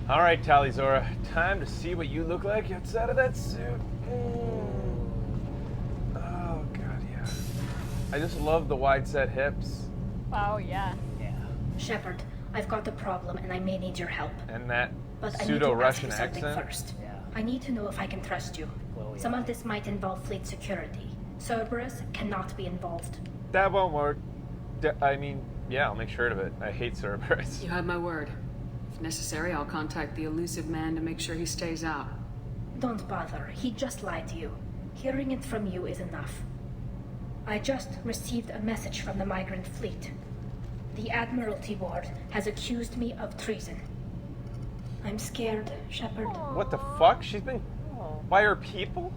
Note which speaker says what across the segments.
Speaker 1: All right, Tali Zora, time to see what you look like outside of that suit. Oh god, yeah. I just love the wide set hips.
Speaker 2: Oh yeah.
Speaker 3: Shepard, I've got a problem and I may need your help.
Speaker 1: And that
Speaker 3: But
Speaker 1: pseudo-Russian
Speaker 3: I need to ask you something
Speaker 1: accent.
Speaker 3: first. I need to know if I can trust you. Some of this might involve fleet security. Cerberus cannot be involved.
Speaker 1: That won't work. I mean, yeah, I'll make sure of it. I hate Cerberus.
Speaker 4: You have my word. If necessary, I'll contact the elusive man to make sure he stays out.
Speaker 3: Don't bother. He just lied to you. Hearing it from you is enough. I just received a message from the migrant fleet. The Admiralty Board has accused me of treason. I'm scared, Shepard.
Speaker 1: What the fuck? She's been by her people?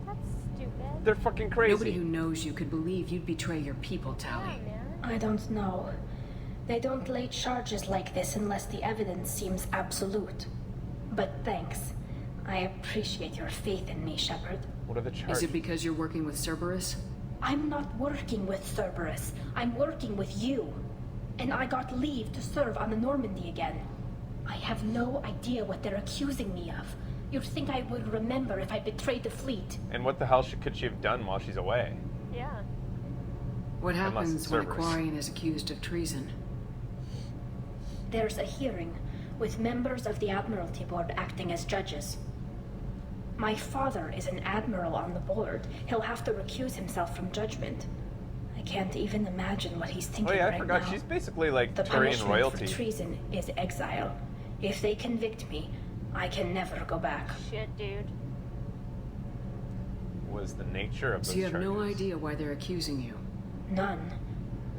Speaker 2: That's stupid.
Speaker 1: They're fucking crazy.
Speaker 4: Nobody who knows you could believe you'd betray your people, Tali.
Speaker 2: Yeah, man.
Speaker 3: I don't know. They don't lay charges like this unless the evidence seems absolute. But thanks. I appreciate your faith in me, Shepard.
Speaker 1: What are the charges?
Speaker 4: Is it because you're working with Cerberus?
Speaker 3: I'm not working with Cerberus. I'm working with you. And I got leave to serve on the Normandy again. I have no idea what they're accusing me of. You'd think I would remember if I betrayed the fleet.
Speaker 1: And what the hell could she have done while she's away?
Speaker 2: Yeah.
Speaker 4: What
Speaker 1: Unless
Speaker 4: happens
Speaker 1: it's
Speaker 4: when a
Speaker 1: Cerberus.
Speaker 4: Quarian is accused of treason?
Speaker 3: There's a hearing with members of the Admiralty Board acting as judges. My father is an admiral on the board. He'll have to recuse himself from judgment. I can't even imagine what he's thinking
Speaker 1: Oh yeah, I
Speaker 3: right
Speaker 1: forgot.
Speaker 3: now.
Speaker 1: She's basically like
Speaker 3: The
Speaker 1: Turian
Speaker 3: punishment
Speaker 1: royalty.
Speaker 3: for treason is exile. If they convict me, I can never go back.
Speaker 2: Shit, dude.
Speaker 1: Was the nature of those
Speaker 4: So you have no
Speaker 1: charges.
Speaker 4: idea why they're accusing you.
Speaker 3: None.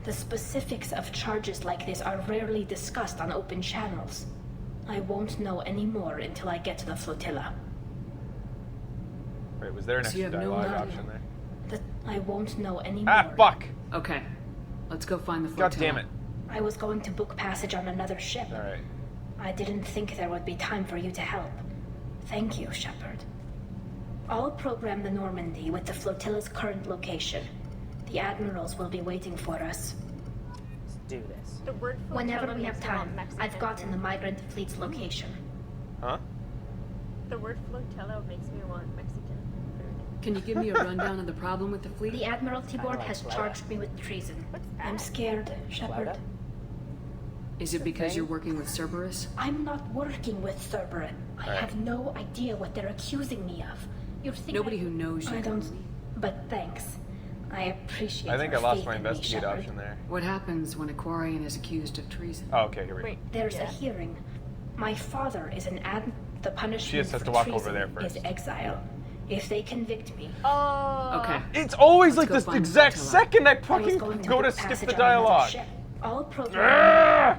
Speaker 3: The specifics of charges like this are rarely discussed on open channels. I won't know any more until I get to the flotilla.
Speaker 1: Wait, was there an
Speaker 4: So
Speaker 1: extra
Speaker 4: you have no
Speaker 1: dialogue
Speaker 4: idea.
Speaker 1: option there?
Speaker 3: I won't know any
Speaker 1: Ah,
Speaker 3: more.
Speaker 1: fuck!
Speaker 4: Okay, let's go find the
Speaker 1: God
Speaker 4: flotilla.
Speaker 1: damn it.
Speaker 3: I was going to book passage on another ship.
Speaker 1: Alright.
Speaker 3: I didn't think there would be time for you to help. Thank you, Shepard. I'll program the Normandy with the flotilla's current location. The admirals will be waiting for us.
Speaker 5: Let's do this.
Speaker 2: The word
Speaker 3: Whenever
Speaker 2: flotilla
Speaker 3: we have
Speaker 2: makes me want
Speaker 3: time,
Speaker 2: Mexican
Speaker 3: I've gotten
Speaker 2: food.
Speaker 3: the migrant fleet's location.
Speaker 1: Huh?
Speaker 2: The word flotilla makes me want Mexican food.
Speaker 4: Can you give me a rundown of the problem with the fleet?
Speaker 3: The Admiralty
Speaker 5: Kinda
Speaker 3: Board
Speaker 5: like
Speaker 3: has
Speaker 5: Florida.
Speaker 3: charged me with treason.
Speaker 2: What's
Speaker 3: I'm
Speaker 2: that?
Speaker 3: scared, Shepard.
Speaker 5: Florida?
Speaker 4: Is it because
Speaker 5: thing?
Speaker 4: you're working with Cerberus?
Speaker 3: I'm not working with Cerberus. I
Speaker 1: Alright.
Speaker 3: have no idea what they're accusing me of. You'd think
Speaker 4: Nobody who knows you
Speaker 3: I
Speaker 4: can
Speaker 3: don't.
Speaker 4: believe.
Speaker 3: But thanks. I appreciate.
Speaker 1: I think I
Speaker 3: your
Speaker 1: lost
Speaker 3: faith
Speaker 1: my
Speaker 3: in me,
Speaker 1: investigate
Speaker 3: Shepard.
Speaker 1: option there.
Speaker 4: What happens when a Quarian is accused of treason?
Speaker 1: Oh, okay, here we go.
Speaker 2: Wait.
Speaker 3: There's
Speaker 2: yeah.
Speaker 3: a hearing. My father is an ad. The punishment
Speaker 1: She just has
Speaker 3: for
Speaker 1: to walk
Speaker 3: treason
Speaker 1: over there first.
Speaker 3: is exile. If they convict me,
Speaker 2: Oh.
Speaker 4: Okay.
Speaker 1: It's always
Speaker 4: Let's
Speaker 1: like
Speaker 4: go
Speaker 1: this
Speaker 4: find the
Speaker 1: exact
Speaker 4: flotilla.
Speaker 1: second I
Speaker 3: I was
Speaker 1: fucking
Speaker 3: going to
Speaker 1: go to
Speaker 3: book
Speaker 1: skip
Speaker 3: passage
Speaker 1: the
Speaker 3: on another
Speaker 1: dialogue.
Speaker 3: ship. All program.
Speaker 1: Ah!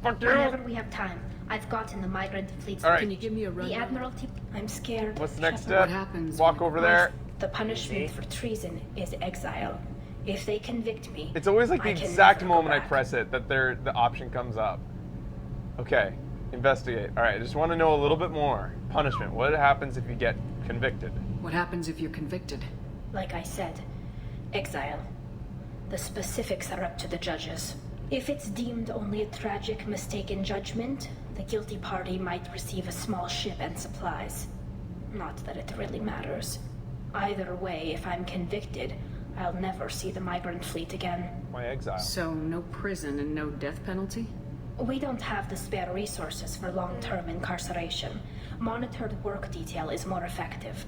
Speaker 1: Fuck you!
Speaker 3: Whenever we have time, I've gotten the migrant fleet's.
Speaker 1: All right.
Speaker 4: Can you give me a
Speaker 3: The
Speaker 4: rundown?
Speaker 3: Admiralty. I'm scared.
Speaker 1: What's the next
Speaker 3: Shepard.
Speaker 4: What
Speaker 1: step?
Speaker 4: happens
Speaker 1: Walk
Speaker 4: when-
Speaker 1: over there.
Speaker 3: The punishment
Speaker 5: See?
Speaker 3: for treason is exile. If they convict me,
Speaker 1: It's always like the
Speaker 3: I can
Speaker 1: exact
Speaker 3: never go
Speaker 1: moment I
Speaker 3: back.
Speaker 1: press it that the option comes up. Okay, investigate. All right, I just want to know a little bit more. Punishment. What happens if you get convicted?
Speaker 4: What happens if you're convicted?
Speaker 3: Like I said, exile. The specifics are up to the judges. If it's deemed only a tragic mistake in judgment, the guilty party might receive a small ship and supplies. Not that it really matters. Either way, if I'm convicted, I'll never see the migrant fleet again.
Speaker 1: Why exile?
Speaker 4: So no prison and no death penalty?
Speaker 3: We don't have the spare resources for long-term incarceration. Monitored work detail is more effective.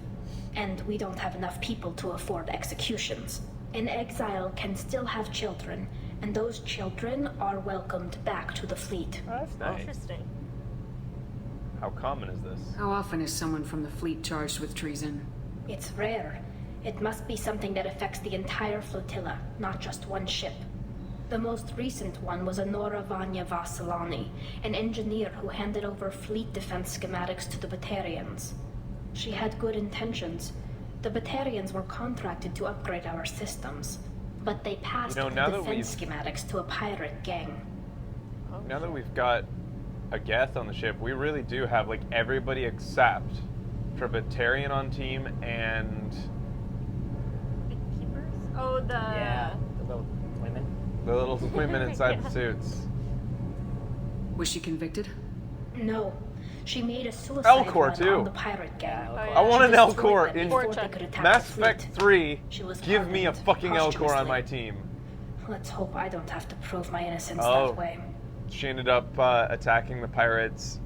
Speaker 3: And we don't have enough people to afford executions. An exile can still have children, and those children are welcomed back to the fleet.
Speaker 1: Oh, that's nice.
Speaker 2: Interesting.
Speaker 1: How common is this?
Speaker 4: How often is someone from the fleet charged with treason?
Speaker 3: It's rare. It must be something that affects the entire flotilla, not just one ship. The most recent one was Honora Vanya Vasilani, an engineer who handed over fleet defense schematics to the Batarians. She had good intentions. The Batarians were contracted to upgrade our systems, but they passed
Speaker 1: You know,
Speaker 3: the
Speaker 1: now that
Speaker 3: defense schematics to a pirate gang.
Speaker 1: Now that we've got a Geth on the ship, we really do have like everybody except Tributarian on team and
Speaker 2: The keepers? Oh, the.
Speaker 5: Yeah, the little women.
Speaker 1: the little women inside the
Speaker 2: Yeah.
Speaker 1: suits.
Speaker 4: Was she convicted?
Speaker 3: No. She made a suicide
Speaker 1: L-Core,
Speaker 3: run
Speaker 1: too.
Speaker 3: on the pirate gang.
Speaker 2: Oh,
Speaker 1: I
Speaker 2: yeah.
Speaker 1: want an
Speaker 3: She destroyed
Speaker 1: L-Core
Speaker 3: them
Speaker 1: in
Speaker 3: before
Speaker 2: Fortune.
Speaker 3: they could attack
Speaker 1: Mass
Speaker 3: the fleet.
Speaker 1: Effect 3.
Speaker 3: She was
Speaker 1: Give me a
Speaker 3: pardoned
Speaker 1: fucking L-Core on
Speaker 3: posthumously.
Speaker 1: my team.
Speaker 3: Let's hope I don't have to prove my innocence
Speaker 1: Oh.
Speaker 3: that way.
Speaker 1: She ended up attacking the pirates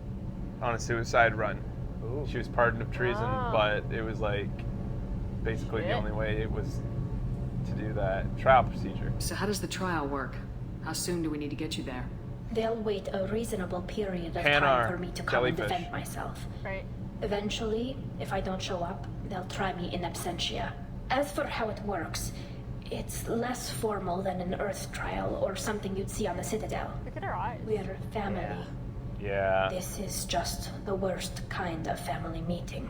Speaker 1: on a suicide run.
Speaker 5: Ooh.
Speaker 1: She was pardoned of treason,
Speaker 2: Oh.
Speaker 1: but it was like basically the
Speaker 2: Shit.
Speaker 1: only way it was to do that. Trial procedure.
Speaker 4: So how does the trial work? How soon do we need to get you there?
Speaker 3: They'll wait a reasonable period of
Speaker 1: Hanar,
Speaker 3: time for me to come and
Speaker 1: jellyfish.
Speaker 3: defend myself.
Speaker 2: Right.
Speaker 3: Eventually, if I don't show up, they'll try me in absentia. As for how it works, it's less formal than an Earth trial or something you'd see on the Citadel.
Speaker 2: Look at her eyes.
Speaker 3: We're family.
Speaker 5: Yeah.
Speaker 1: Yeah.
Speaker 3: This is just the worst kind of family meeting.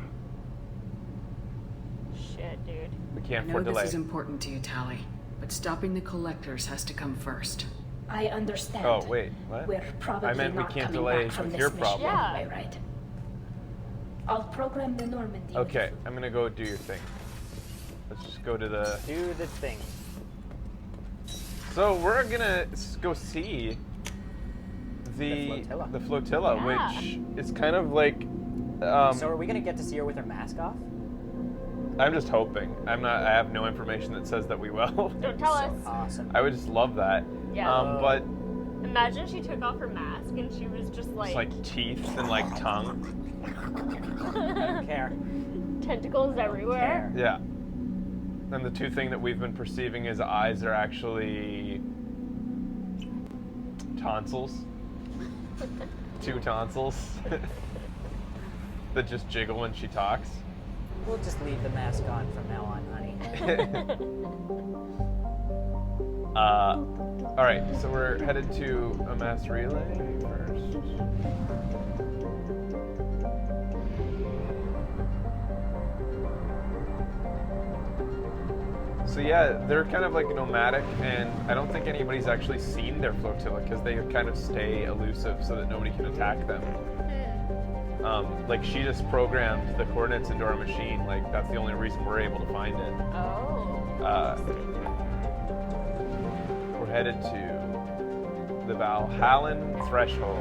Speaker 2: Shit, dude.
Speaker 1: We
Speaker 4: I
Speaker 1: can't
Speaker 4: know
Speaker 1: afford
Speaker 4: this
Speaker 1: delay.
Speaker 4: is important to you, Tali, but stopping the collectors has to come first.
Speaker 3: I understand.
Speaker 1: Oh, wait, what?
Speaker 3: We're probably
Speaker 1: I meant we
Speaker 3: not
Speaker 1: can't
Speaker 3: coming
Speaker 1: delay
Speaker 3: back from
Speaker 1: with
Speaker 3: this
Speaker 1: your
Speaker 3: mission
Speaker 1: problem.
Speaker 2: Yeah.
Speaker 3: anyway, right? I'll program the Normandy. with
Speaker 1: Okay, I'm gonna go do your thing. Let's just go to the...
Speaker 5: Do the thing.
Speaker 1: So we're gonna go see the
Speaker 5: flotilla.
Speaker 1: flotilla,
Speaker 2: Yeah.
Speaker 1: which is kind of like...
Speaker 5: So are we gonna get to see her with her mask off?
Speaker 1: I'm just hoping. I have no information that says that we will.
Speaker 2: Don't tell
Speaker 5: So
Speaker 2: us.
Speaker 5: awesome.
Speaker 1: I would just love that.
Speaker 2: Yeah.
Speaker 1: But
Speaker 2: Imagine she took off her mask and she was just
Speaker 1: it's
Speaker 2: like,
Speaker 1: like teeth and like tongue.
Speaker 5: I don't care.
Speaker 2: tentacles everywhere.
Speaker 5: Care.
Speaker 1: Yeah. And the two thing that we've been perceiving as eyes are actually tonsils. Two tonsils that just jiggle when she talks.
Speaker 5: We'll just leave the mask on from now on, honey.
Speaker 1: All right, so we're headed to a mass relay first. So yeah, they're kind of like nomadic, and I don't think anybody's actually seen their flotilla because they kind of stay elusive so that nobody can attack them. Like she just programmed the coordinates into our machine. Like that's the only reason we're able to find it.
Speaker 2: Oh.
Speaker 1: We're headed to the Valhallan Threshold.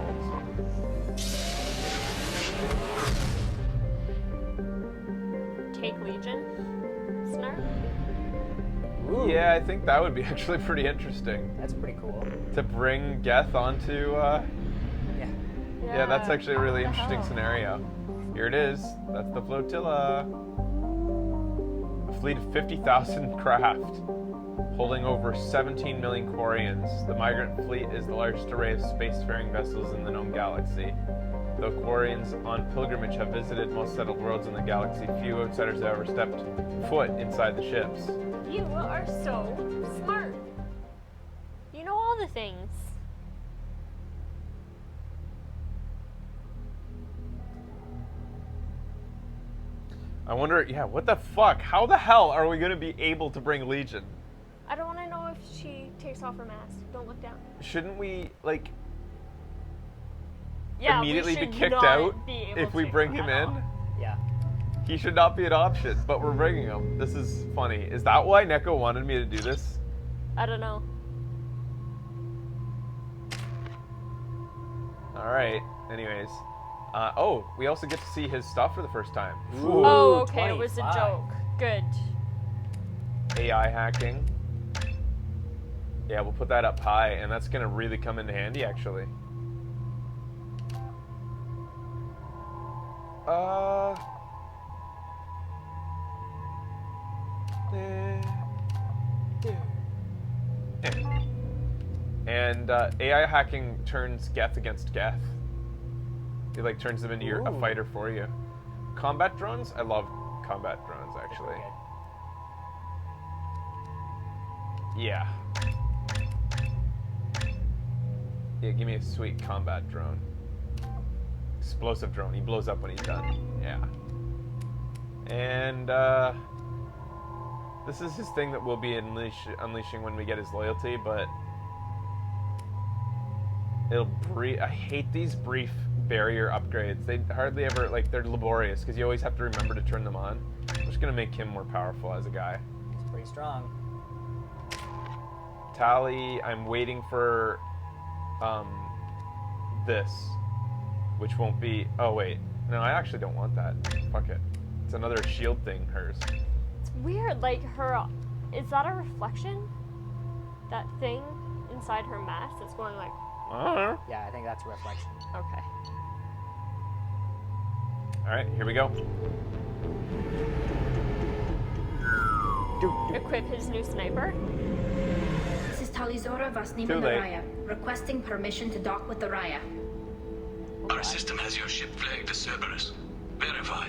Speaker 2: Take Legion. Snark.
Speaker 5: Ooh,
Speaker 1: Yeah, I think that would be actually pretty interesting
Speaker 5: that's pretty cool.
Speaker 1: to bring Geth onto.
Speaker 5: Yeah.
Speaker 1: Yeah, that's actually a really
Speaker 2: What the
Speaker 1: interesting
Speaker 2: hell?
Speaker 1: scenario. Here it is. That's the flotilla. A fleet of 50,000 craft, holding over 17 million Quarians. The migrant fleet is the largest array of spacefaring vessels in the known galaxy. Though Quarians on pilgrimage have visited most settled worlds in the galaxy, few outsiders have ever stepped foot inside the ships.
Speaker 2: You are so smart. You know all the things.
Speaker 1: I wonder, yeah, what the fuck? How the hell are we gonna be able to bring Legion?
Speaker 2: I don't want to know if she takes off her mask. Don't look down.
Speaker 1: Shouldn't we, like,
Speaker 2: Yeah,
Speaker 1: immediately
Speaker 2: we
Speaker 1: be
Speaker 2: should
Speaker 1: kicked
Speaker 2: not
Speaker 1: out
Speaker 2: be able
Speaker 1: if we
Speaker 2: to
Speaker 1: bring him
Speaker 2: at
Speaker 1: in?
Speaker 2: all.
Speaker 5: Yeah.
Speaker 1: He should not be an option, but we're bringing him. This is funny. Is that why Neko wanted me to do this?
Speaker 2: I don't know.
Speaker 1: Alright, anyways. Oh, we also get to see his stuff for the first time.
Speaker 5: Ooh.
Speaker 2: Oh, okay, it was a
Speaker 5: 25.
Speaker 2: joke. Good.
Speaker 1: AI hacking. Yeah, we'll put that up high, and that's gonna really come into handy, actually. And AI hacking turns Geth against Geth. It like turns them into a
Speaker 5: Ooh.
Speaker 1: fighter for you. Combat drones? I love combat drones, actually. Yeah. Yeah, give me a sweet combat drone. Explosive drone. He blows up when he's done. Yeah. And this is his thing that we'll be unleashing when we get his loyalty, but it'll I hate these brief barrier upgrades. They hardly ever, like, they're laborious because you always have to remember to turn them on. I'm just gonna make him more powerful as a guy.
Speaker 5: It's pretty strong.
Speaker 1: Tali, I'm waiting for this, which won't be... Oh, wait. No, I actually don't want that. Fuck it. It's another shield thing, hers.
Speaker 2: It's weird, like her. Is that a reflection? That thing inside her mask that's going like.
Speaker 1: I don't know.
Speaker 5: Yeah, I think that's a reflection.
Speaker 2: Okay.
Speaker 1: Alright, here we go.
Speaker 2: Equip his new sniper.
Speaker 3: This is Talizora
Speaker 1: Too
Speaker 3: Vasnima
Speaker 1: late.
Speaker 3: Raya, requesting permission to dock with the Raya.
Speaker 6: Our system has your ship flagged as Cerberus. Verify.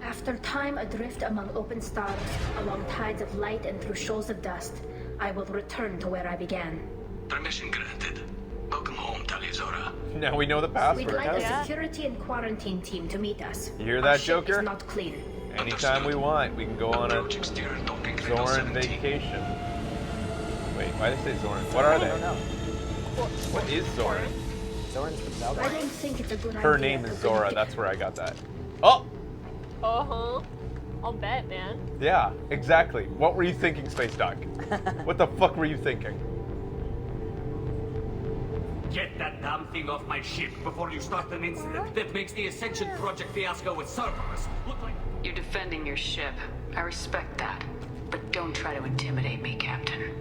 Speaker 3: After time adrift among open stars, along tides of light and through shoals of dust, I will return to where I began.
Speaker 6: Permission granted. Welcome home, Talizora.
Speaker 1: Now we know the
Speaker 3: We'd
Speaker 1: password.
Speaker 3: like
Speaker 2: Yeah.
Speaker 3: a security and quarantine team to meet us.
Speaker 1: You hear
Speaker 3: Our
Speaker 1: that,
Speaker 3: ship
Speaker 1: Joker?
Speaker 3: is not clean.
Speaker 1: Anytime we want, we can go on a
Speaker 6: Approach exterior docking grid
Speaker 1: Zoran
Speaker 6: 17.
Speaker 1: vacation. Wait, why did they say Zoran? What are
Speaker 5: I
Speaker 1: they?
Speaker 5: don't know.
Speaker 1: What is Zoran?
Speaker 5: Zoran's from Zelda.
Speaker 3: I don't think it's a good idea.
Speaker 1: Her name is
Speaker 3: to
Speaker 1: Zora,
Speaker 3: bring-
Speaker 1: that's where I got that. Oh!
Speaker 2: Uh-huh. I'll bet, man.
Speaker 1: Yeah, exactly. What were you thinking, Space Doc? What the fuck were you thinking?
Speaker 7: Get that damn thing off my ship before you start an incident that makes the Ascension Project fiasco with Cerberus look like...
Speaker 4: You're defending your ship. I respect that. But don't try to intimidate me, Captain.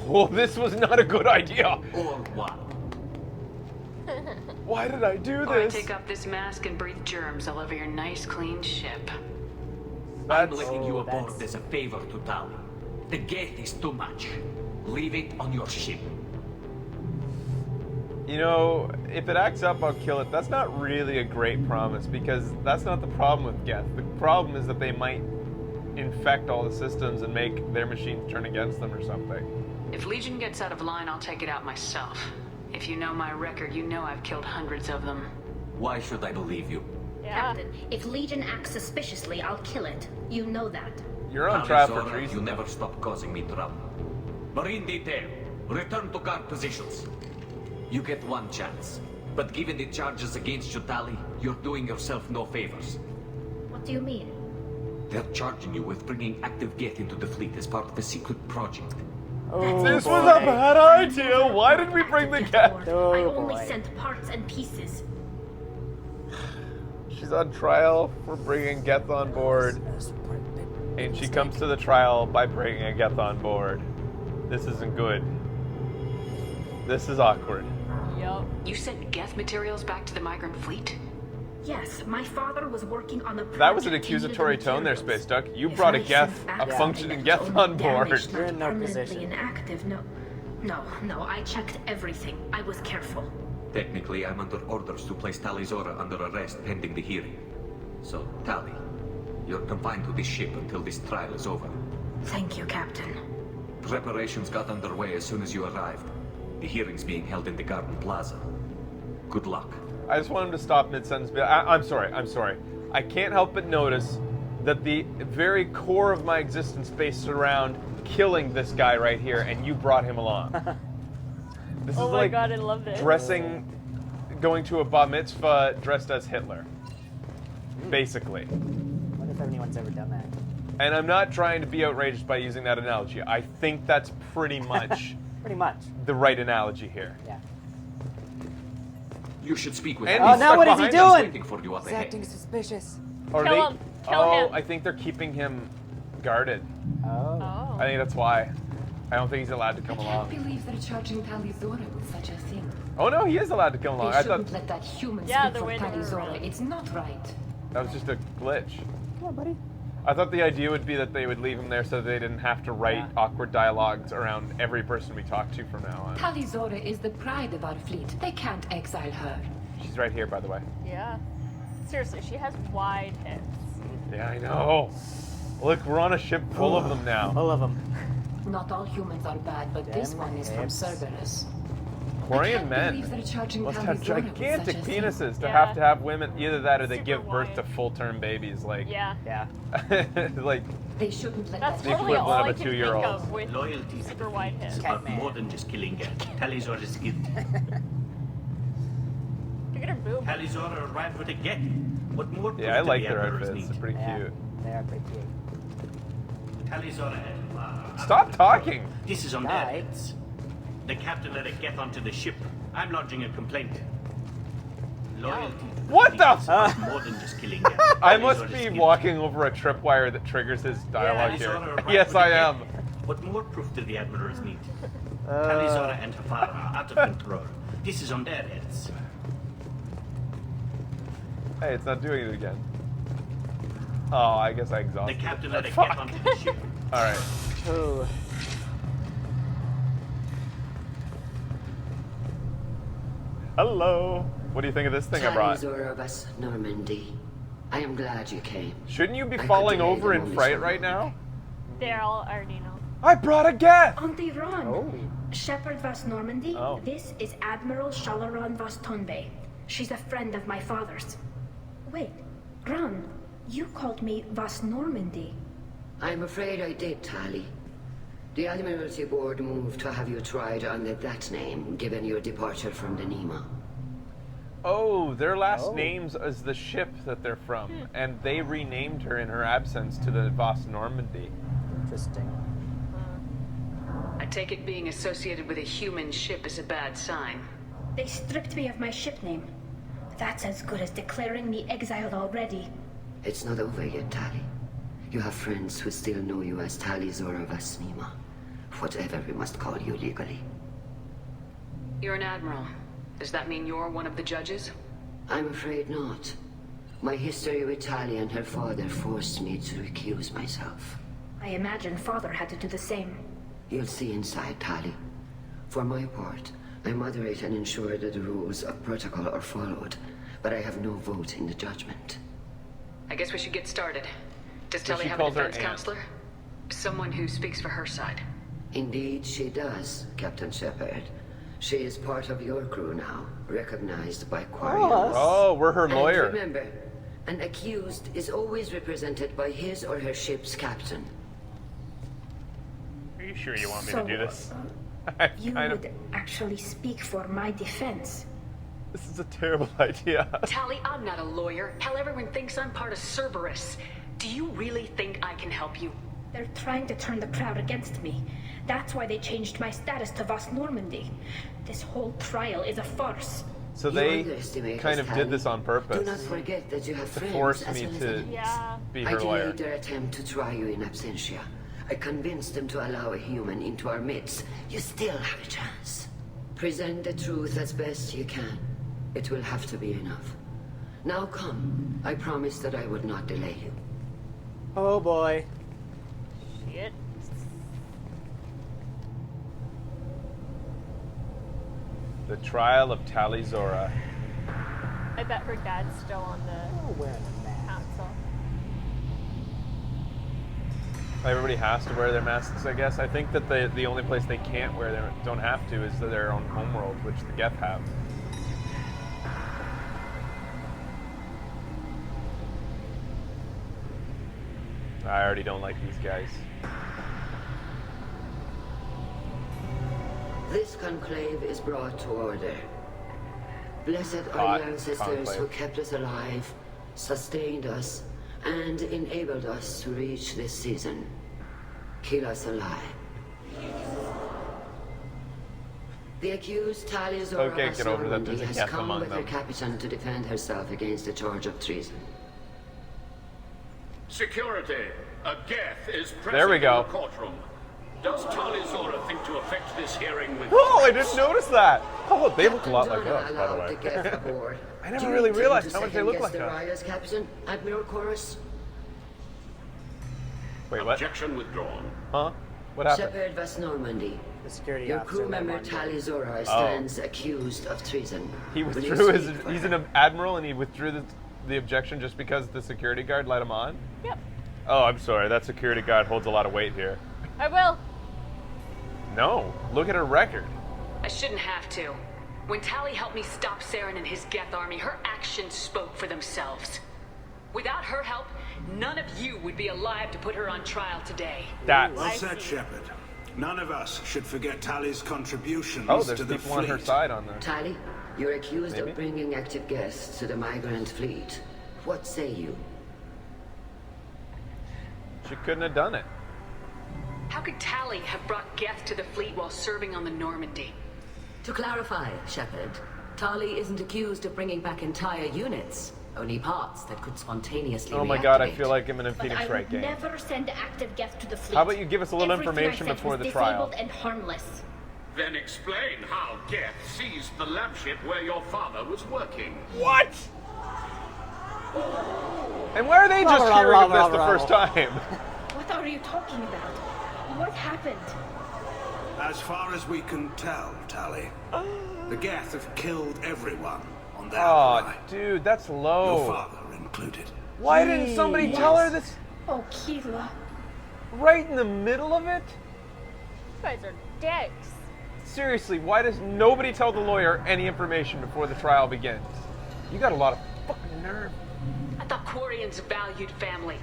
Speaker 1: Oh, this was not a good idea.
Speaker 7: Or what?
Speaker 1: Why did I do
Speaker 4: Or I
Speaker 1: this?
Speaker 4: take off this mask and breathe germs all over your nice, clean ship.
Speaker 7: I'm
Speaker 1: That's
Speaker 7: letting you
Speaker 5: Oh,
Speaker 7: aboard
Speaker 5: that's-
Speaker 7: as a favor to Tali. The gate is too much. Leave it on your ship.
Speaker 1: You know, if it acts up, I'll kill it. That's not really a great promise because that's not the problem with Geth. The problem is that they might infect all the systems and make their machines turn against them or something.
Speaker 4: If Legion gets out of line, I'll take it out myself. If you know my record, you know I've killed hundreds of them.
Speaker 7: Why should I believe you?
Speaker 2: Yeah.
Speaker 3: Captain, if Legion acts suspiciously, I'll kill it. You know that.
Speaker 1: You're on trial for
Speaker 7: Talizora, you
Speaker 1: treason.
Speaker 7: never stop causing me trouble. Marine detail, return to guard positions. You get one chance. But given the charges against you, Tali, you're doing yourself no favors.
Speaker 3: What do you mean?
Speaker 7: They're charging you with bringing active Geth into the fleet as part of a secret project.
Speaker 5: Oh,
Speaker 1: This was
Speaker 5: boy.
Speaker 1: a bad idea. Why did we bring the Geth?
Speaker 5: Oh,
Speaker 3: I only
Speaker 5: boy.
Speaker 3: sent parts and pieces.
Speaker 1: She's on trial for bringing Geth on board, and she comes to the trial by bringing a Geth on board. This isn't good. This is awkward.
Speaker 2: Yup.
Speaker 4: You sent Geth materials back to the migrant fleet?
Speaker 3: Yes, my father was working on a
Speaker 1: That was an
Speaker 3: project into the
Speaker 1: accusatory tone there,
Speaker 3: materials.
Speaker 1: Space Duck. You
Speaker 3: If
Speaker 1: brought
Speaker 3: I
Speaker 1: a Geth,
Speaker 3: sent back
Speaker 1: a
Speaker 5: Yeah.
Speaker 1: functioning
Speaker 3: something
Speaker 1: Geth
Speaker 3: that's
Speaker 1: on
Speaker 3: only
Speaker 1: board.
Speaker 3: damaged,
Speaker 5: You're
Speaker 3: not
Speaker 5: in no
Speaker 3: permanently
Speaker 5: position.
Speaker 3: inactive. No, I checked everything. I was careful.
Speaker 7: Technically, I'm under orders to place Talizora under arrest pending the hearing. So, Tali, you're confined to this ship until this trial is over.
Speaker 3: Thank you, Captain.
Speaker 7: Preparations got underway as soon as you arrived. The hearing's being held in the Garden Plaza. Good luck.
Speaker 1: I just want him to stop mid-sentence. I'm sorry. I can't help but notice that the very core of my existence based around killing this guy right here, and you brought him along. This
Speaker 2: Oh
Speaker 1: is
Speaker 2: my
Speaker 1: like
Speaker 2: god, I love this.
Speaker 1: going to a bar mitzvah dressed as Hitler. Basically.
Speaker 5: I wonder if anyone's ever done that.
Speaker 1: And I'm not trying to be outrageous by using that analogy. I think that's pretty much
Speaker 5: Pretty much.
Speaker 1: the right analogy here.
Speaker 5: Yeah.
Speaker 7: You should speak with
Speaker 1: And
Speaker 7: him.
Speaker 1: he's
Speaker 5: Oh, now
Speaker 1: stuck
Speaker 5: what is he
Speaker 1: behind
Speaker 7: He's
Speaker 5: doing?
Speaker 7: waiting for you up
Speaker 5: He's
Speaker 7: ahead.
Speaker 5: acting suspicious.
Speaker 1: Or
Speaker 2: Kill him. Kill him.
Speaker 1: I think they're keeping him guarded.
Speaker 5: Oh.
Speaker 2: Oh.
Speaker 1: I think that's why. I don't think he's allowed to come
Speaker 8: I
Speaker 1: along.
Speaker 8: can't believe they're charging Talizora with such a thing.
Speaker 1: Oh no, he is allowed to come along.
Speaker 8: They
Speaker 1: I
Speaker 8: shouldn't
Speaker 1: thought
Speaker 8: let that human
Speaker 2: Yeah,
Speaker 8: speak
Speaker 2: the
Speaker 8: for
Speaker 2: way they were
Speaker 8: Talizora.
Speaker 2: around.
Speaker 8: It's not right.
Speaker 1: that was just a glitch.
Speaker 5: Come on, buddy.
Speaker 1: I thought the idea would be that they would leave him there so they didn't have to write
Speaker 5: Yeah.
Speaker 1: awkward dialogues around every person we talk to from now on.
Speaker 8: Talizora is the pride of our fleet. They can't exile her.
Speaker 1: She's right here, by the way.
Speaker 2: Yeah. Seriously, she has wide hips.
Speaker 1: Yeah, I know. Look, we're on a ship full of them now.
Speaker 5: All of them.
Speaker 8: Not all humans are bad, but this
Speaker 5: Damn
Speaker 8: one is from
Speaker 5: hips.
Speaker 8: Cerberus.
Speaker 1: Quarian
Speaker 8: can't
Speaker 1: men
Speaker 8: believe they're charging
Speaker 1: must have
Speaker 8: Talizora with
Speaker 1: gigantic
Speaker 8: such a thing.
Speaker 1: penises to
Speaker 2: Yeah.
Speaker 1: have women. Either that or they
Speaker 2: Super
Speaker 1: give birth
Speaker 2: wide.
Speaker 1: to full-term babies. Like,
Speaker 2: Yeah.
Speaker 5: Yeah.
Speaker 1: like
Speaker 8: They shouldn't let
Speaker 2: That's
Speaker 8: that
Speaker 1: The
Speaker 2: totally all
Speaker 1: equivalent
Speaker 2: I
Speaker 1: of a
Speaker 2: can think
Speaker 1: 2-year-old.
Speaker 2: of with
Speaker 7: Loyalty
Speaker 2: super wide hips.
Speaker 7: is
Speaker 5: Cat
Speaker 7: about
Speaker 5: man.
Speaker 7: more than just killing Geth. Talizora's guilt.
Speaker 2: Look at her boob.
Speaker 7: Talizora arrived with a Geth. What more?
Speaker 1: yeah, I
Speaker 7: proof
Speaker 1: like
Speaker 7: did the
Speaker 1: their
Speaker 7: Emperors
Speaker 1: outfits.
Speaker 7: need?
Speaker 1: They're pretty
Speaker 5: Yeah.
Speaker 1: cute.
Speaker 5: They are pretty cute.
Speaker 7: Talizora had
Speaker 1: Stop talking.
Speaker 7: This is on
Speaker 5: Guy.
Speaker 7: their heads. The captain let a Geth onto the ship. I'm lodging a complaint.
Speaker 6: Loyalty to
Speaker 1: What
Speaker 6: fleet
Speaker 1: the
Speaker 6: is about more than just killing them.
Speaker 1: I must be walking over a tripwire that triggers his dialogue here. Yes, I am.
Speaker 6: What more proof do the admirals need? Talizora and her father are out of control. This is on their heads.
Speaker 1: Hey, it's not doing it again. Oh, I guess I
Speaker 6: The
Speaker 1: exhausted
Speaker 6: captain
Speaker 1: it.
Speaker 6: had to
Speaker 1: Fuck.
Speaker 6: get onto the ship.
Speaker 1: Alright.
Speaker 5: Oh.
Speaker 1: Hello. What do you think of this thing I brought?
Speaker 9: Tali Normandy. I am glad you came.
Speaker 1: Shouldn't you be
Speaker 9: I
Speaker 1: falling
Speaker 9: could delay
Speaker 1: over
Speaker 9: the
Speaker 1: in
Speaker 9: moment
Speaker 1: fright
Speaker 9: so
Speaker 1: right
Speaker 9: long.
Speaker 1: now?
Speaker 2: They all already know.
Speaker 1: I brought a Geth!
Speaker 3: Auntie Ron.
Speaker 5: Oh.
Speaker 3: Shepard Vas Normandy.
Speaker 1: Oh.
Speaker 3: This is Admiral Shalaron Vas Tonbe. She's a friend of my father's. Wait, Ron, you called me Vas Normandy.
Speaker 9: I'm afraid I did, Tali. The Admiralty Board moved to have you tried under that name, given your departure from the Nima.
Speaker 1: Oh, their last
Speaker 5: Oh.
Speaker 1: names is the ship that they're from, and they renamed her in her absence to the Vas Normandy.
Speaker 5: Interesting.
Speaker 4: I take it being associated with a human ship is a bad sign.
Speaker 3: They stripped me of my ship name. That's as good as declaring me exiled already.
Speaker 9: It's not over yet, Tali. You have friends who still know you as Talizora Vas Nima. Whatever we must call you legally.
Speaker 4: You're an admiral. Does that mean you're one of the judges?
Speaker 9: I'm afraid not. My history with Tali and her father forced me to recuse myself.
Speaker 3: I imagine father had to do the same.
Speaker 9: You'll see inside, Tali. For my part, I moderate and ensure that the rules of protocol are followed, but I have no vote in the judgment.
Speaker 4: I guess we should get started. Does
Speaker 1: So
Speaker 4: Tali
Speaker 1: she
Speaker 4: have a
Speaker 1: calls her
Speaker 4: defense
Speaker 1: aunt.
Speaker 4: counselor? Someone who speaks for her side.
Speaker 9: Indeed, she does, Captain Shepard. She is part of your crew now, recognized by Quarians.
Speaker 1: Oh, we're her
Speaker 9: And
Speaker 1: lawyer.
Speaker 9: remember, an accused is always represented by his or her ship's captain.
Speaker 1: Are you sure you want me
Speaker 3: So,
Speaker 1: to do this?
Speaker 3: You
Speaker 1: kind of.
Speaker 3: would actually speak for my defense.
Speaker 1: This is a terrible idea.
Speaker 4: Tali, I'm not a lawyer. Hell, everyone thinks I'm part of Cerberus. Do you really think I can help you?
Speaker 3: They're trying to turn the crowd against me. That's why they changed my status to Vas Normandy. This whole trial is a farce.
Speaker 1: So
Speaker 9: You
Speaker 1: they
Speaker 9: underestimate
Speaker 1: kind
Speaker 9: us,
Speaker 1: of did
Speaker 9: Tali.
Speaker 1: this on purpose.
Speaker 9: Do not forget that you have
Speaker 1: To
Speaker 9: friends
Speaker 1: force
Speaker 9: as
Speaker 1: me
Speaker 9: well as
Speaker 1: to
Speaker 9: enemies.
Speaker 2: Yeah.
Speaker 1: be
Speaker 9: I
Speaker 1: her lawyer.
Speaker 9: delayed their attempt to try you in absentia. I convinced them to allow a human into our midst. You still have a chance. Present the truth as best you can. It will have to be enough. Now come. I promised that I would not delay you.
Speaker 5: Oh boy.
Speaker 2: Shit.
Speaker 1: The trial of Talizora.
Speaker 2: I bet her dad's still on the
Speaker 5: Oh, wearing a mask.
Speaker 2: council.
Speaker 1: Everybody has to wear their masks, I guess. I think that the only place they can't wear them, don't have to, is their own homeworld, which the Geth have. I already don't like these guys.
Speaker 9: This conclave is brought to order. Blessed are
Speaker 1: Hot
Speaker 9: the ancestors who
Speaker 1: conclave.
Speaker 9: kept us alive, sustained us, and enabled us to reach this season. Kill us alive. The accused Talizora
Speaker 1: Okay, get over that. There's a
Speaker 9: has
Speaker 1: Geth
Speaker 9: come
Speaker 1: among
Speaker 9: with her
Speaker 1: them.
Speaker 9: captain to defend herself against the charge of treason.
Speaker 10: Security. A Geth is present
Speaker 1: There we go.
Speaker 10: in the courtroom. Does Talizora think to effect this hearing with
Speaker 1: Oh, I
Speaker 10: force?
Speaker 1: didn't notice that. Oh, they look a lot like
Speaker 9: Captain
Speaker 1: us, by
Speaker 9: Donna
Speaker 1: the
Speaker 9: allowed the Geth
Speaker 1: way.
Speaker 9: aboard.
Speaker 1: I never
Speaker 9: Do you
Speaker 1: really
Speaker 9: intend
Speaker 1: realized
Speaker 9: to
Speaker 1: how much they look
Speaker 9: second-guess
Speaker 1: like
Speaker 9: the
Speaker 1: us.
Speaker 9: Raya's captain, Admiral Chorus?
Speaker 1: Wait, what?
Speaker 10: Objection withdrawn.
Speaker 1: Huh? What happened?
Speaker 9: Shepard Vas Normandy.
Speaker 5: The security
Speaker 9: Your
Speaker 5: officer
Speaker 9: crew
Speaker 5: let
Speaker 9: member
Speaker 5: one go.
Speaker 9: Talizora stands accused of treason.
Speaker 1: He
Speaker 9: Will you
Speaker 1: withdrew his.
Speaker 9: speak for
Speaker 1: He's
Speaker 9: her?
Speaker 1: an admiral, and he withdrew the objection just because the security guard let him on.
Speaker 2: Yep.
Speaker 1: Oh, I'm sorry. That security guard holds a lot of weight here.
Speaker 2: I will.
Speaker 1: No, look at her record.
Speaker 4: I shouldn't have to. When Tali helped me stop Saren and his Geth army, her actions spoke for themselves. Without her help, none of you would be alive to put her on trial today.
Speaker 1: That's.
Speaker 11: Well said, Shepard. None of us should forget Tali's contributions
Speaker 1: Oh, there's
Speaker 11: to the
Speaker 1: people on her
Speaker 11: fleet.
Speaker 1: side on there.
Speaker 9: Tali, you're accused
Speaker 1: Maybe.
Speaker 9: of bringing active guests to the migrant fleet. What say you?
Speaker 1: She couldn't have done it.
Speaker 4: How could Tali have brought Geth to the fleet while serving on the Normandy?
Speaker 9: To clarify, Shepard,
Speaker 8: Tali isn't accused of bringing back entire units, only parts that could spontaneously
Speaker 1: Oh my god, I
Speaker 8: reactivate.
Speaker 1: feel like I'm in a
Speaker 3: But
Speaker 1: Phoenix
Speaker 3: I
Speaker 1: Wright
Speaker 3: would
Speaker 1: game.
Speaker 3: never send active Geth to the fleet.
Speaker 1: How about you give us a little
Speaker 3: Everything I
Speaker 1: information
Speaker 3: said
Speaker 1: before
Speaker 3: was
Speaker 1: the trial?
Speaker 3: disabled and harmless.
Speaker 10: Then explain how Geth seized the lab ship where your father was working.
Speaker 1: What? And why are they just hearing of this the first time?
Speaker 3: What are you talking about? What happened?
Speaker 11: As far as we can tell, Tali, the Geth have killed everyone on their
Speaker 1: Oh,
Speaker 11: ally.
Speaker 1: dude, that's low.
Speaker 11: Your father included.
Speaker 1: Why didn't somebody tell her this
Speaker 3: Oh, Keela.
Speaker 1: right in the middle of it?
Speaker 2: You guys are dicks.
Speaker 1: Seriously, why does nobody tell the lawyer any information before the trial begins? You got a lot of fucking nerve.
Speaker 4: I thought Quarian's a valued family.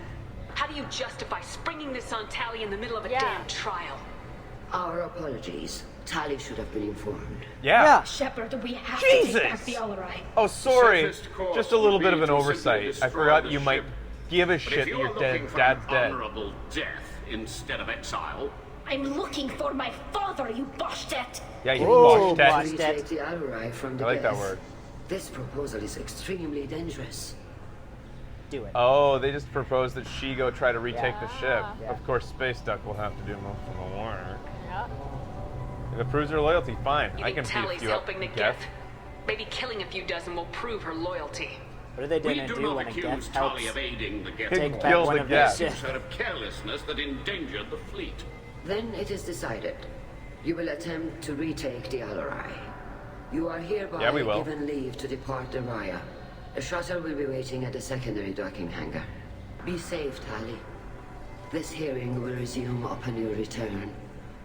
Speaker 4: How do you justify springing this on Tali in the middle of a damn trial?
Speaker 9: Our apologies. Tali should have been informed.
Speaker 1: Yeah.
Speaker 3: Shepard, we have to
Speaker 1: Jesus!
Speaker 3: take back the Alarai.
Speaker 1: Oh, sorry.
Speaker 10: Safest course
Speaker 1: Just a little
Speaker 10: would
Speaker 1: bit
Speaker 10: be
Speaker 1: of an
Speaker 10: to simply
Speaker 1: oversight. I
Speaker 10: destroy
Speaker 1: forgot
Speaker 10: the
Speaker 1: you might
Speaker 10: ship.
Speaker 1: give a
Speaker 10: But
Speaker 1: shit
Speaker 10: if
Speaker 1: that
Speaker 10: you're
Speaker 1: your
Speaker 10: looking for
Speaker 1: dad's
Speaker 10: an
Speaker 1: dead.
Speaker 10: honorable death instead of exile,
Speaker 3: I'm looking for my father, you bastet!
Speaker 1: Yeah, you
Speaker 5: Whoa,
Speaker 1: watched that.
Speaker 9: We take the Alarai from the
Speaker 1: I like that
Speaker 9: Geth.
Speaker 1: word.
Speaker 9: This proposal is extremely dangerous.
Speaker 5: Do it.
Speaker 1: Oh, they just proposed that she go try to retake the ship.
Speaker 5: Yeah.
Speaker 1: Of course, Space Duck will have to do most of the work.
Speaker 2: Yeah.
Speaker 1: If it proves her loyalty, fine.
Speaker 4: You
Speaker 1: I
Speaker 4: think
Speaker 1: can beat a
Speaker 4: Tali's
Speaker 1: few up.
Speaker 4: helping the
Speaker 1: Geth.
Speaker 4: Geth? Maybe killing a few dozen will prove her loyalty.
Speaker 5: What are they
Speaker 10: we
Speaker 5: going to
Speaker 10: do
Speaker 5: do
Speaker 10: not
Speaker 5: when a
Speaker 10: accuse
Speaker 5: Geth
Speaker 10: Tali
Speaker 5: helps
Speaker 10: of aiding the Geth.
Speaker 5: take back
Speaker 1: Kills
Speaker 5: one
Speaker 1: the
Speaker 5: of their
Speaker 1: Geth.
Speaker 5: ships?
Speaker 10: Out of carelessness that endangered the fleet.
Speaker 9: Then it is decided. You will attempt to retake the Alarai. You are hereby
Speaker 1: Yeah, we will.
Speaker 9: given leave to depart the Raya. The shuttle will be waiting at the secondary docking hangar. Be safe, Tali. This hearing will resume upon your return,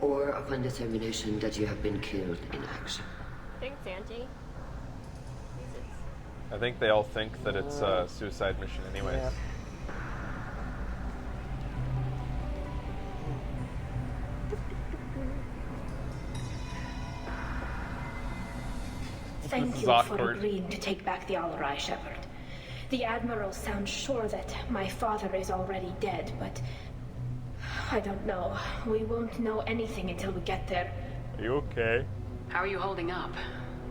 Speaker 9: or upon determination that you have been killed in action.
Speaker 2: Thanks, Auntie. Jesus.
Speaker 1: I think they all think that it's a suicide mission anyways.
Speaker 5: Yeah.
Speaker 3: Thank
Speaker 1: This is
Speaker 3: you for
Speaker 1: awkward.
Speaker 3: agreeing to take back the Alarai, Shepard. The Admiral sounds sure that my father is already dead, but I don't know. We won't know anything until we get there.
Speaker 1: Are you okay?
Speaker 4: How are you holding up?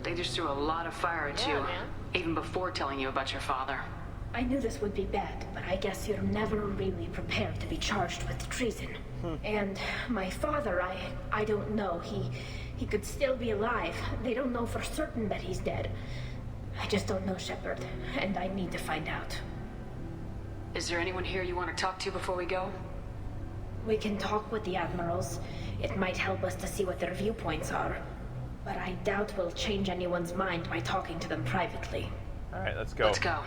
Speaker 4: They just threw a lot of fire at
Speaker 2: Yeah,
Speaker 4: you,
Speaker 2: man.
Speaker 4: even before telling you about your father.
Speaker 3: I knew this would be bad, but I guess you're never really prepared to be charged with treason. And my father, I don't know. He could still be alive. They don't know for certain that he's dead. I just don't know, Shepard, and I need to find out.
Speaker 4: Is there anyone here you want to talk to before we go?
Speaker 3: We can talk with the admirals. It might help us to see what their viewpoints are. But I doubt we'll change anyone's mind by talking to them privately.
Speaker 1: Alright, let's go.
Speaker 4: Let's go.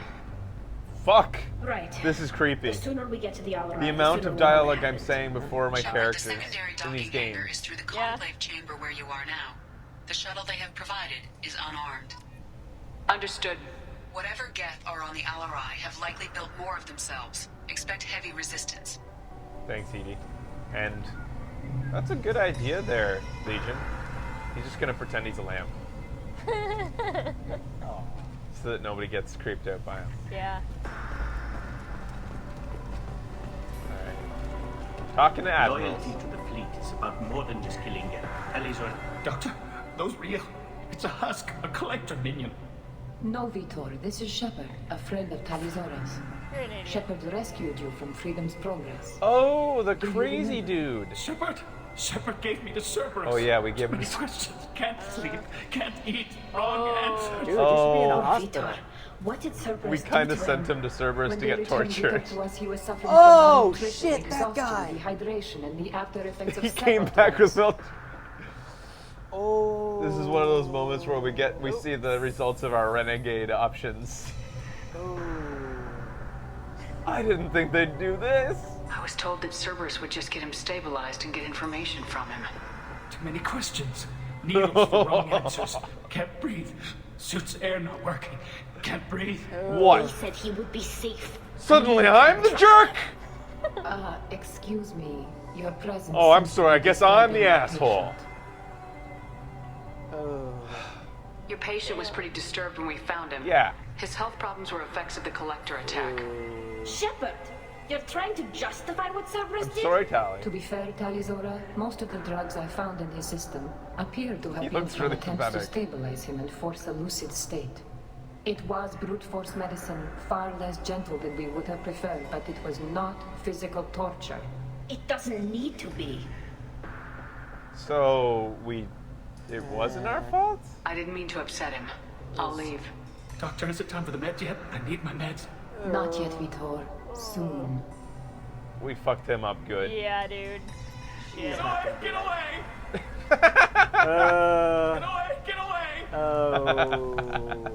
Speaker 1: Fuck!
Speaker 3: Right.
Speaker 1: This is creepy.
Speaker 3: The sooner we get to the Alarai,
Speaker 1: The amount
Speaker 3: sooner
Speaker 1: of
Speaker 3: we'll know what
Speaker 1: dialogue I'm
Speaker 3: happens.
Speaker 1: saying before my characters
Speaker 8: The secondary
Speaker 1: in
Speaker 8: docking
Speaker 1: these
Speaker 8: hangar
Speaker 1: games.
Speaker 8: is through the
Speaker 2: Yeah.
Speaker 8: conclave chamber where you are now. The shuttle they have provided is unarmed.
Speaker 4: Understood.
Speaker 8: Whatever Geth are on the Alarai have likely built more of themselves. Expect heavy resistance.
Speaker 1: Thanks, Edie. And that's a good idea there, Legion. He's just gonna pretend he's a lamp. So that nobody gets creeped out by him.
Speaker 2: Yeah.
Speaker 1: Alright. Talking to admirals.
Speaker 6: Loyalty to the fleet is about more than just killing Geth. Tali's or
Speaker 10: Doctor, those real. It's a husk, a collector minion.
Speaker 8: No, Vitor, this is Shepard, a friend of Talizora's.
Speaker 2: You're an idiot.
Speaker 8: Shepard rescued you from Freedom's Progress.
Speaker 1: Oh, the crazy dude.
Speaker 10: Shepard gave me the Cerberus.
Speaker 1: Oh yeah, we give him.
Speaker 10: Many questions. Can't sleep. Can't eat. Wrong answers.
Speaker 5: Dude, you should be in a
Speaker 1: Oh.
Speaker 5: hospital.
Speaker 3: Vitor, what did Cerberus
Speaker 1: We kind of
Speaker 3: do to
Speaker 1: sent him to Cerberus
Speaker 8: When
Speaker 1: to
Speaker 8: they
Speaker 1: get
Speaker 8: returned Vitor
Speaker 1: tortured.
Speaker 8: to us, he was suffering
Speaker 5: Oh,
Speaker 8: from malnutrition,
Speaker 5: shit, that
Speaker 8: exhaustion,
Speaker 5: guy.
Speaker 8: dehydration, and the after effects of
Speaker 1: He came
Speaker 8: several
Speaker 1: back with
Speaker 8: drugs.
Speaker 1: milk.
Speaker 5: Oh.
Speaker 1: This is one of those moments where we see the results of our renegade options.
Speaker 5: Oh.
Speaker 1: I didn't think they'd do this.
Speaker 4: I was told that Cerberus would just get him stabilized and get information from him.
Speaker 10: Too many questions. Needles for wrong answers. Can't breathe. Suit's air not working. Can't breathe.
Speaker 3: He
Speaker 1: What?
Speaker 3: said he would be safe.
Speaker 1: Suddenly I'm the jerk?
Speaker 8: Excuse me, your presence.
Speaker 1: Oh, I'm
Speaker 8: seems to
Speaker 1: sorry. I
Speaker 8: be
Speaker 1: guess I'm
Speaker 8: disturbing
Speaker 1: the
Speaker 8: my
Speaker 1: asshole.
Speaker 8: patient.
Speaker 5: Oh.
Speaker 4: Your patient was pretty disturbed when we found him.
Speaker 1: Yeah.
Speaker 4: His health problems were effects of the collector attack.
Speaker 3: Shepard! You're trying to justify what Cerberus
Speaker 1: I'm
Speaker 3: did?
Speaker 1: sorry, Tali.
Speaker 12: To be fair, Talizora, most of the drugs I found in his system appear to have
Speaker 1: He
Speaker 12: been
Speaker 1: looks
Speaker 12: from
Speaker 1: really
Speaker 12: attempts to
Speaker 1: pathetic.
Speaker 12: stabilize him and force a lucid state. It was brute force medicine, far less gentle than we would have preferred, but it was not physical torture.
Speaker 3: It doesn't need to be.
Speaker 1: So it wasn't our fault?
Speaker 4: I didn't mean to upset him. I'll leave.
Speaker 10: Doctor, is it time for the meds yet? I need my meds.
Speaker 12: Not yet, Vitor. Soon.
Speaker 1: We fucked him up good.
Speaker 2: Yeah, dude. Shit.
Speaker 10: Get away! Get away!
Speaker 5: Uh,
Speaker 10: Get away! Get away!
Speaker 5: oh.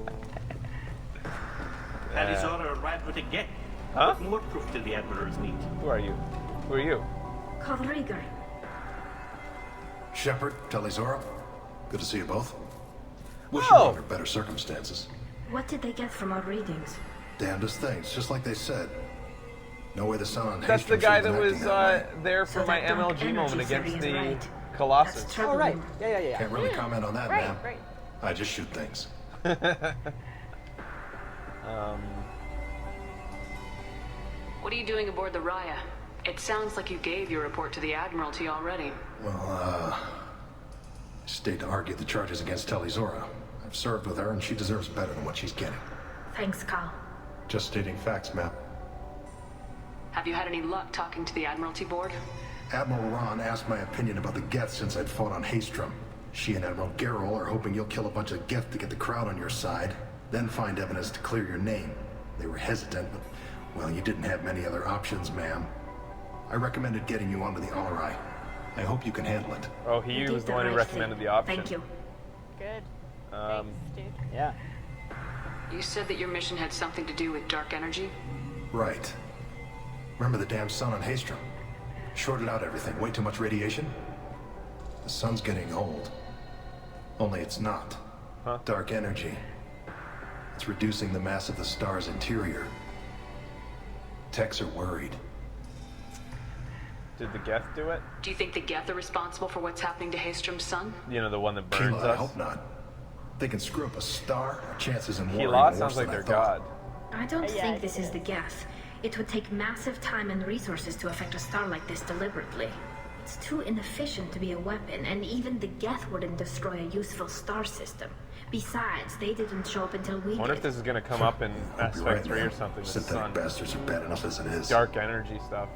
Speaker 6: Talizora arrived with a get.
Speaker 1: Huh?
Speaker 6: What more proof did the Admirals need?
Speaker 1: Who are you? Who are you?
Speaker 3: Call Rieger.
Speaker 13: Shepard, Talizora, good to see you both. Wish
Speaker 1: Oh.
Speaker 13: you were under better circumstances.
Speaker 3: What did they get from our readings?
Speaker 13: Damnedest things, just like they said. No way the sun on
Speaker 1: That's the
Speaker 13: Hastings
Speaker 1: guy
Speaker 13: should
Speaker 1: that
Speaker 13: have been
Speaker 1: was
Speaker 13: acting that way.
Speaker 1: there for
Speaker 3: So
Speaker 1: my
Speaker 3: that dark
Speaker 1: MLG moment
Speaker 3: energy
Speaker 1: against
Speaker 3: theory
Speaker 1: the
Speaker 3: is right.
Speaker 1: Colossus.
Speaker 3: That's
Speaker 5: Oh, right.
Speaker 3: troubling.
Speaker 5: Yeah.
Speaker 13: Can't really comment on that,
Speaker 2: Right,
Speaker 13: ma'am.
Speaker 2: right.
Speaker 13: I just shoot things.
Speaker 4: What are you doing aboard the Raya? It sounds like you gave your report to the Admiralty already.
Speaker 13: Well, I stayed to argue the charges against Talizora. I've served with her, and she deserves better than what she's getting.
Speaker 3: Thanks, Cal.
Speaker 13: Just stating facts, ma'am.
Speaker 4: Have you had any luck talking to the Admiralty board?
Speaker 13: Admiral Ron asked my opinion about the Geth since I'd fought on Haestrom. She and Admiral Gerrel are hoping you'll kill a bunch of Geth to get the crowd on your side, then find evidence to clear your name. They were hesitant, but, well, you didn't have many other options, ma'am. I recommended getting you onto the Alarai. I hope you can handle it.
Speaker 1: Oh, he was the one who recommended the option.
Speaker 3: Thank you.
Speaker 2: Good. Thanks, dude.
Speaker 5: Yeah.
Speaker 4: You said that your mission had something to do with dark energy?
Speaker 13: Right. Remember the damn sun on Haestrom? Shorted out everything. Way too much radiation? The sun's getting old. Only it's not.
Speaker 1: Huh?
Speaker 13: Dark energy. It's reducing the mass of the star's interior. Techs are worried.
Speaker 1: Did the Geth do it?
Speaker 4: Do you think the Geth are responsible for what's happening to Haestrom's sun?
Speaker 1: You know, the one that burns
Speaker 13: Keela, I
Speaker 1: us?
Speaker 13: hope not. They can screw up a star. Our chances in war are
Speaker 1: Keela
Speaker 13: even worse
Speaker 1: sounds like
Speaker 13: than I
Speaker 1: their
Speaker 13: thought.
Speaker 1: god.
Speaker 3: I don't
Speaker 2: Yeah,
Speaker 3: think
Speaker 2: it
Speaker 3: this is
Speaker 2: is.
Speaker 3: the Geth. It would take massive time and resources to affect a star like this deliberately. It's too inefficient to be a weapon, and even the Geth wouldn't destroy a useful star system. Besides, they didn't show up until we
Speaker 1: I wonder
Speaker 3: did.
Speaker 1: if this is going to come up in Mass
Speaker 13: You're
Speaker 1: Effect
Speaker 13: right,
Speaker 1: 3 or
Speaker 13: man.
Speaker 1: something. The
Speaker 13: Synthetic
Speaker 1: sun.
Speaker 13: bastards are bad enough as it is.
Speaker 1: Dark energy stuff.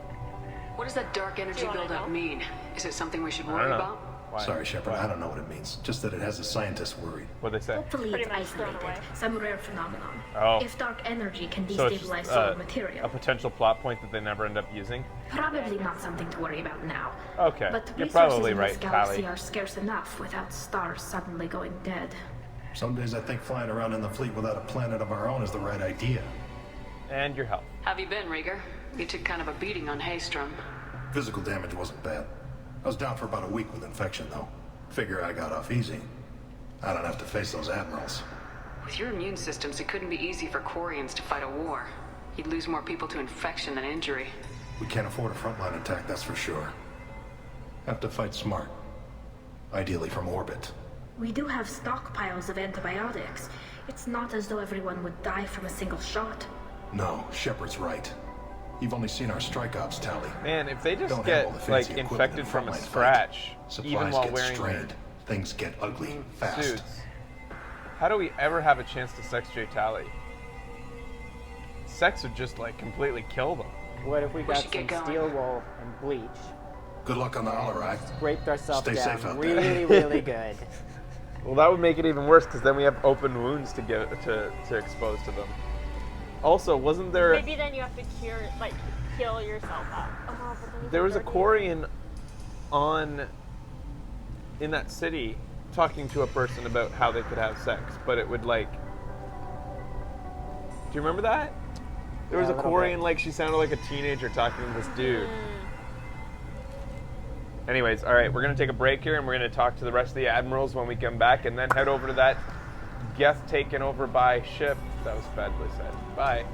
Speaker 4: What does that dark energy
Speaker 2: you wanna
Speaker 4: buildup
Speaker 2: know?
Speaker 4: mean? Is it something we should
Speaker 1: I
Speaker 4: worry
Speaker 1: don't know.
Speaker 4: about?
Speaker 1: Why?
Speaker 13: Sorry, Shepard,
Speaker 1: Why?
Speaker 13: I don't know what it means. Just that it has the scientists worried.
Speaker 1: What'd they say?
Speaker 3: Hopefully
Speaker 2: Pretty
Speaker 3: it's
Speaker 2: much thrown
Speaker 3: isolated,
Speaker 2: away.
Speaker 3: some rare phenomenon.
Speaker 1: Oh.
Speaker 3: If dark energy can
Speaker 1: So it's
Speaker 3: destabilize
Speaker 1: just,
Speaker 3: solar
Speaker 1: a
Speaker 3: material,
Speaker 1: potential plot point that they never end up using?
Speaker 3: probably not something to worry about now.
Speaker 1: Okay,
Speaker 3: But
Speaker 1: you're
Speaker 3: resources
Speaker 1: probably
Speaker 3: in
Speaker 1: right,
Speaker 3: this galaxy
Speaker 1: Tali.
Speaker 3: are scarce enough without stars suddenly going dead.
Speaker 13: Some days I think flying around in the fleet without a planet of our own is the right idea.
Speaker 1: And your health.
Speaker 4: Have you been, Rieger? You took kind of a beating on Haestrom.
Speaker 13: Physical damage wasn't bad. I was down for about a week with infection, though. Figure I got off easy. I don't have to face those admirals.
Speaker 4: With your immune systems, it couldn't be easy for Quarians to fight a war. You'd lose more people to infection than injury.
Speaker 13: We can't afford a frontline attack, that's for sure. Have to fight smart. Ideally from orbit.
Speaker 3: We do have stockpiles of antibiotics. It's not as though everyone would die from a single shot.
Speaker 13: No, Shepard's right. You've only seen our strike ops, Tali.
Speaker 1: Man, if they just
Speaker 13: Don't have
Speaker 1: get,
Speaker 13: all the
Speaker 1: like,
Speaker 13: fancy equipment
Speaker 1: infected
Speaker 13: in
Speaker 1: from a
Speaker 13: frontline
Speaker 1: scratch,
Speaker 13: fight.
Speaker 1: even
Speaker 13: Supplies
Speaker 1: while
Speaker 13: get
Speaker 1: wearing
Speaker 13: strained. Things get ugly fast.
Speaker 1: suits, how do we ever have a chance to sex J Tali? Sex would just, like, completely kill them.
Speaker 5: What if we got
Speaker 4: should get
Speaker 5: some
Speaker 4: going.
Speaker 5: steel wool and bleach?
Speaker 13: Good luck on the Alarai.
Speaker 5: Scraped ourselves
Speaker 13: Stay
Speaker 5: down
Speaker 13: safe out
Speaker 5: really,
Speaker 13: there.
Speaker 5: really good.
Speaker 1: Well, that would make it even worse, because then we have open wounds to get to expose to them. Also, wasn't there...
Speaker 2: Maybe then you have to heal yourself up. Oh, but then you
Speaker 1: There
Speaker 2: can
Speaker 1: was a
Speaker 2: dirty
Speaker 1: Quarian in that city talking to a person about how they could have sex, but it would like. Do you remember that? There was
Speaker 5: Yeah,
Speaker 1: a
Speaker 5: a little
Speaker 1: Quarian,
Speaker 5: bit.
Speaker 1: like she sounded like a teenager talking to this dude. Anyways, all right, we're gonna take a break here, and we're gonna talk to the rest of the admirals when we come back, and then head over to that Geth taken over by ship. That was badly said. Bye.